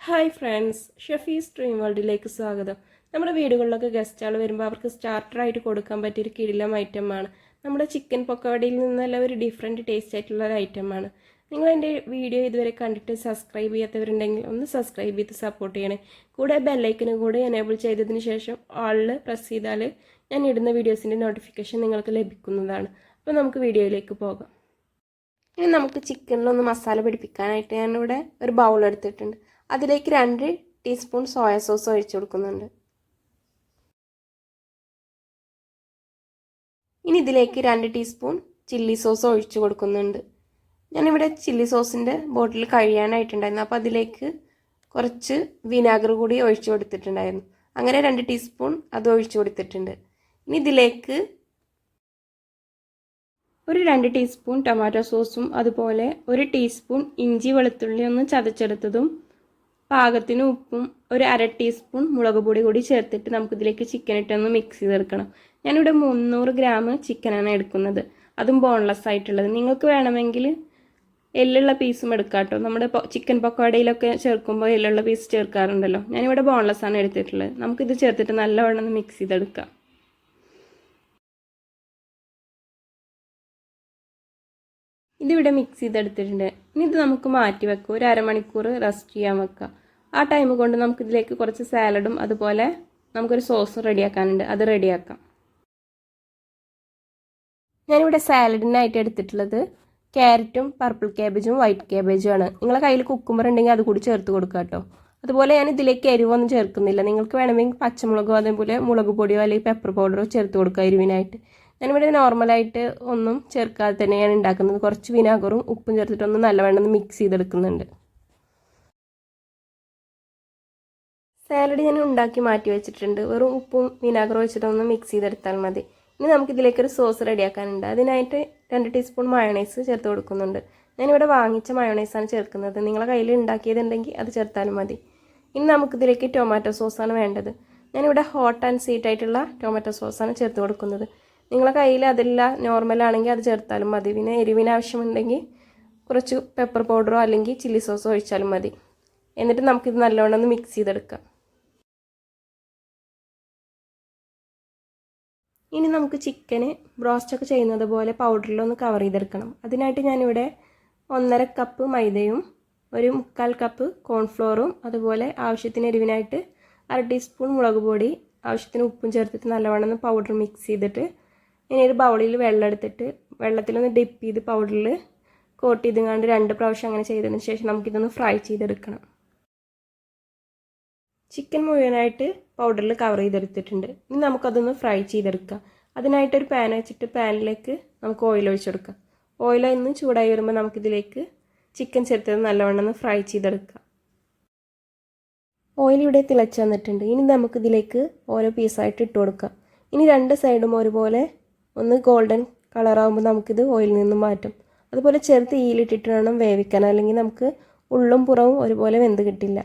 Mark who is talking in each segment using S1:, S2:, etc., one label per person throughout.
S1: Hi friends, ഷെഫീസ് dream വേൾഡിലേക്ക് സ്വാഗതം. നമ്മുടെ വീടുകളിലൊക്കെ ഗസ്റ്റുകൾ വരുമ്പോൾ അവർക്ക് സ്റ്റാർട്ടറായിട്ട് കൊടുക്കാൻ പറ്റിയൊരു കിടിലം ഐറ്റമാണ് നമ്മുടെ ചിക്കൻ പക്കോടയിൽ നിന്നെല്ലാം ഒരു ഡിഫറെൻറ്റ് ടേസ്റ്റ് ആയിട്ടുള്ള ഒരു ഐറ്റമാണ്. നിങ്ങൾ എൻ്റെ വീഡിയോ ഇതുവരെ കണ്ടിട്ട് സബ്സ്ക്രൈബ് ചെയ്യാത്തവരുണ്ടെങ്കിൽ ഒന്ന് സബ്സ്ക്രൈബ് ചെയ്ത് സപ്പോർട്ട് ചെയ്യണേ. കൂടെ ബെല്ലൈക്കനും കൂടെ എനേബിൾ ചെയ്തതിന് ശേഷം ആളിൽ പ്രസ് ചെയ്താൽ ഞാൻ ഇടുന്ന വീഡിയോസിൻ്റെ നോട്ടിഫിക്കേഷൻ നിങ്ങൾക്ക് ലഭിക്കുന്നതാണ്. അപ്പോൾ നമുക്ക് വീഡിയോയിലേക്ക് പോകാം. ഇനി നമുക്ക് ചിക്കനിലൊന്ന് മസാല പിടിപ്പിക്കാനായിട്ട് ഞാനിവിടെ ഒരു ബൗൾ എടുത്തിട്ടുണ്ട്. അതിലേക്ക് 2 ടീസ്പൂൺ സോയ സോസ് ഒഴിച്ചു കൊടുക്കുന്നുണ്ട്. ഇനി ഇതിലേക്ക് 2 ടീസ്പൂൺ ചില്ലി സോസ് ഒഴിച്ചു കൊടുക്കുന്നുണ്ട്. ഞാനിവിടെ ചില്ലി സോസിൻ്റെ ബോട്ടിൽ കഴിയാനായിട്ടുണ്ടായിരുന്നു, അപ്പോൾ അതിലേക്ക് കുറച്ച് വിനാഗർ കൂടി ഒഴിച്ചു കൊടുത്തിട്ടുണ്ടായിരുന്നു. അങ്ങനെ 2 ടീസ്പൂൺ അത് ഒഴിച്ചു കൊടുത്തിട്ടുണ്ട്. ഇനി ഇതിലേക്ക് ഒരു 2 ടീസ്പൂൺ ടൊമാറ്റോ സോസും അതുപോലെ 1 ടീസ്പൂൺ ഇഞ്ചി വെളുത്തുള്ളി ഒന്ന് ചതച്ചെടുത്തതും പാകത്തിന് ഉപ്പും ഒരു 1/2 ടീസ്പൂൺ മുളക് പൊടി കൂടി ചേർത്തിട്ട് നമുക്കിതിലേക്ക് ചിക്കൻ ഇട്ടൊന്ന് മിക്സ് ചെയ്തെടുക്കണം. ഞാനിവിടെ 300 ഗ്രാം ചിക്കനാണ് എടുക്കുന്നത്, അതും ബോൺലെസ് ആയിട്ടുള്ളത്. നിങ്ങൾക്ക് വേണമെങ്കിൽ എല്ലുള്ള പീസും എടുക്കാം കേട്ടോ. നമ്മുടെ ചിക്കൻ പക്കോടയിലൊക്കെ ചേർക്കുമ്പോൾ എല്ലുള്ള പീസ് ചേർക്കാറുണ്ടല്ലോ. ഞാനിവിടെ ബോൺലെസ് ആണ് എടുത്തിട്ടുള്ളത്. നമുക്കിത് ചേർത്തിട്ട് നല്ലവണ്ണം മിക്സ് ചെയ്തെടുക്കാം. ഇതിവിടെ മിക്സ് ചെയ്തെടുത്തിട്ടുണ്ട്. ഇനി ഇത് നമുക്ക് മാറ്റി വെക്കാം. ഒരു അരമണിക്കൂർ റെസ്റ്റ് ചെയ്യാൻ വെക്കാം. ആ ടൈം കൊണ്ട് നമുക്കിതിലേക്ക് കുറച്ച് സാലഡും അതുപോലെ നമുക്കൊരു സോസും റെഡിയാക്കാനുണ്ട്, അത് റെഡിയാക്കാം. ഞാനിവിടെ സാലഡിനായിട്ട് എടുത്തിട്ടുള്ളത് ക്യാരറ്റും പർപ്പിൾ ക്യാബേജും വൈറ്റ് ക്യാബേജും ആണ്. നിങ്ങളുടെ കയ്യിൽ കുക്കുമ്പർ ഉണ്ടെങ്കിൽ അത് കൂടി ചേർത്ത് കൊടുക്കുക കേട്ടോ. അതുപോലെ ഞാൻ ഇതിലേക്ക് എരിവൊന്നും ചേർക്കുന്നില്ല. നിങ്ങൾക്ക് വേണമെങ്കിൽ പച്ചമുളകോ അതേപോലെ മുളക് പൊടിയോ അല്ലെങ്കിൽ പെപ്പർ പൗഡറോ ചേർത്ത് കൊടുക്കുക എരിവിനായിട്ട്. ഞാനിവിടെ നോർമലായിട്ട് ഒന്നും ചേർക്കാതെ തന്നെയാണ് ഉണ്ടാക്കുന്നത്. കുറച്ച് വിനാഗറും ഉപ്പും ചേർത്തിട്ടൊന്ന് നല്ലവണ്ണം മിക്സ് ചെയ്തെടുക്കുന്നുണ്ട്. സാലഡ് ഞാൻ ഉണ്ടാക്കി മാറ്റി വെച്ചിട്ടുണ്ട്. വെറും ഉപ്പും വിനാഗറും വെച്ചിട്ടൊന്ന് മിക്സ് ചെയ്തെടുത്താൽ മതി. ഇനി നമുക്കിതിലേക്കൊരു സോസ് റെഡിയാക്കാനുണ്ട്. അതിനായിട്ട് 2 ടീസ്പൂൺ മയോണൈസ് ചേർത്ത് കൊടുക്കുന്നുണ്ട്. ഞാനിവിടെ വാങ്ങിച്ച മയോണൈസാണ് ചേർക്കുന്നത്. നിങ്ങളുടെ കയ്യിൽ ഉണ്ടാക്കിയതുണ്ടെങ്കിൽ അത് ചേർത്താലും മതി. ഇനി നമുക്കിതിലേക്ക് ടൊമാറ്റോ സോസാണ് വേണ്ടത്. ഞാനിവിടെ ഹോട്ട് ആൻഡ് സ്വീറ്റ് ആയിട്ടുള്ള ടൊമാറ്റോ സോസാണ് ചേർത്ത് കൊടുക്കുന്നത്. നിങ്ങളുടെ കയ്യിൽ അതില്ല നോർമലാണെങ്കിൽ അത് ചേർത്താലും മതി. പിന്നെ എരിവിന് ആവശ്യമുണ്ടെങ്കിൽ കുറച്ച് പെപ്പർ പൗഡറോ അല്ലെങ്കിൽ ചില്ലി സോസോ ഒഴിച്ചാലും മതി. എന്നിട്ട് നമുക്കിത് നല്ലവണ്ണം ഒന്ന് മിക്സ് ചെയ്തെടുക്കാം. ഇനി നമുക്ക് ചിക്കന് ബ്രോസ്റ്റൊക്കെ ചെയ്യുന്നത് പോലെ പൗഡറിലൊന്ന് കവർ ചെയ്തെടുക്കണം. അതിനായിട്ട് ഞാനിവിടെ 1.5 കപ്പ് മൈദയും 1/4 കപ്പ് കോൺഫ്ലോറും അതുപോലെ ആവശ്യത്തിന് എരിവിനായിട്ട് 1/2 ടീസ്പൂൺ മുളക് പൊടി ആവശ്യത്തിന് ഉപ്പും ചേർത്തിട്ട് നല്ലവണ്ണം പൗഡർ മിക്സ് ചെയ്തിട്ട് ഇനി ഒരു ബൗളിൽ വെള്ളം എടുത്തിട്ട് വെള്ളത്തിലൊന്ന് ഡിപ്പ് ചെയ്ത് പൗഡറിൽ കോട്ട് ചെയ്തുകൊണ്ട് 2 പ്രാവശ്യം അങ്ങനെ ചെയ്തതിന് ശേഷം നമുക്കിതൊന്ന് ഫ്രൈ ചെയ്തെടുക്കണം. ചിക്കൻ മുഴുവനായിട്ട് പൗഡറിൽ കവർ ചെയ്തെടുത്തിട്ടുണ്ട്. ഇനി നമുക്കതൊന്ന് ഫ്രൈ ചെയ്തെടുക്കാം. അതിനായിട്ടൊരു പാൻ വെച്ചിട്ട് പാനിലേക്ക് നമുക്ക് ഓയിൽ ഒഴിച്ചെടുക്കാം. ഓയിലൊന്ന് ചൂടായി വരുമ്പോൾ നമുക്കിതിലേക്ക് ചിക്കൻ ചേർത്തത് നല്ലവണ്ണം ഫ്രൈ ചെയ്തെടുക്കാം. ഓയിൽ ഇവിടെ തിളച്ച് വന്നിട്ടുണ്ട്. ഇനി നമുക്കിതിലേക്ക് ഓരോ പീസായിട്ട് ഇട്ട് കൊടുക്കാം. ഇനി 2 സൈഡും ഒരുപോലെ ഒന്ന് ഗോൾഡൻ കളറാകുമ്പോൾ നമുക്കിത് ഓയിലിൽ നിന്ന് മാറ്റും. അതുപോലെ ചെറു തീയിലിട്ടിട്ട് വേണം വേവിക്കാൻ, അല്ലെങ്കിൽ നമുക്ക് ഉള്ളും പുറവും ഒരുപോലെ വെന്ത് കിട്ടില്ല.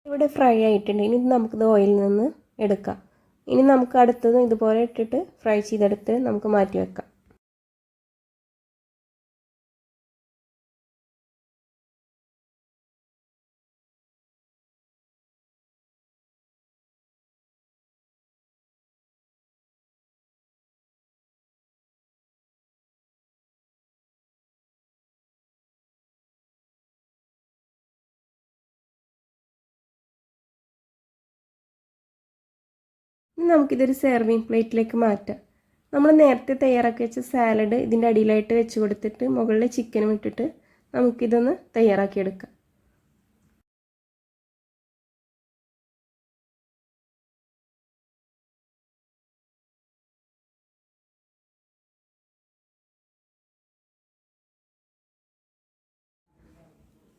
S1: ഇവിടെ ഫ്രൈ ആയിട്ടുണ്ട്. ഇനി നമുക്കിത് ഓയിലിൽ നിന്ന് എടുക്കാം. ഇനി നമുക്ക് അടുത്തത് ഇതുപോലെ ഇട്ടിട്ട് ഫ്രൈ ചെയ്തെടുത്ത് നമുക്ക് മാറ്റി വെക്കാം. ഇനി നമുക്കിതൊരു സെർവിങ് പ്ലേറ്റിലേക്ക് മാറ്റാം. നമ്മൾ നേരത്തെ തയ്യാറാക്കി വെച്ച സാലഡ് ഇതിൻ്റെ അടിയിലായിട്ട് വെച്ച് കൊടുത്തിട്ട് മുകളിൽ ചിക്കനും ഇട്ടിട്ട് നമുക്കിതൊന്ന് തയ്യാറാക്കിയെടുക്കാം.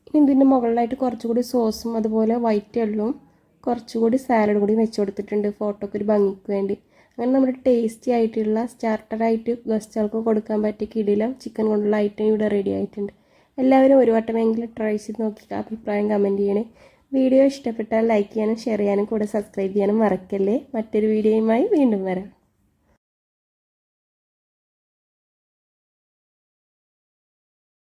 S1: ഇനി ഇതിൻ്റെ മുകളിലായിട്ട് കുറച്ചുകൂടി സോസും അതുപോലെ വൈറ്റ് എള്ളും കുറച്ചുകൂടി സാലഡ് കൂടി വെച്ച് കൊടുത്തിട്ടുണ്ട്, ഫോട്ടോക്ക് ഒരു ഭംഗിക്ക് വേണ്ടി. അങ്ങനെ നമ്മുടെ ടേസ്റ്റി ആയിട്ടുള്ള സ്റ്റാർട്ടറായിട്ട് ഗസ്റ്റുകൾക്ക് കൊടുക്കാൻ പറ്റിയ കിടിലം ചിക്കൻ കൊണ്ടുള്ള ഐറ്റം ഇവിടെ റെഡി ആയിട്ടുണ്ട്. എല്ലാവരും ഒരു വട്ടമെങ്കിലും ട്രൈ ചെയ്ത് നോക്കിയിട്ട് അഭിപ്രായം കമൻറ്റ് ചെയ്യണേ. വീഡിയോ ഇഷ്ടപ്പെട്ടാൽ ലൈക്ക് ചെയ്യാനും ഷെയർ ചെയ്യാനും കൂടെ സബ്സ്ക്രൈബ് ചെയ്യാനും മറക്കല്ലേ. മറ്റൊരു വീഡിയോയുമായി വീണ്ടും വരാം.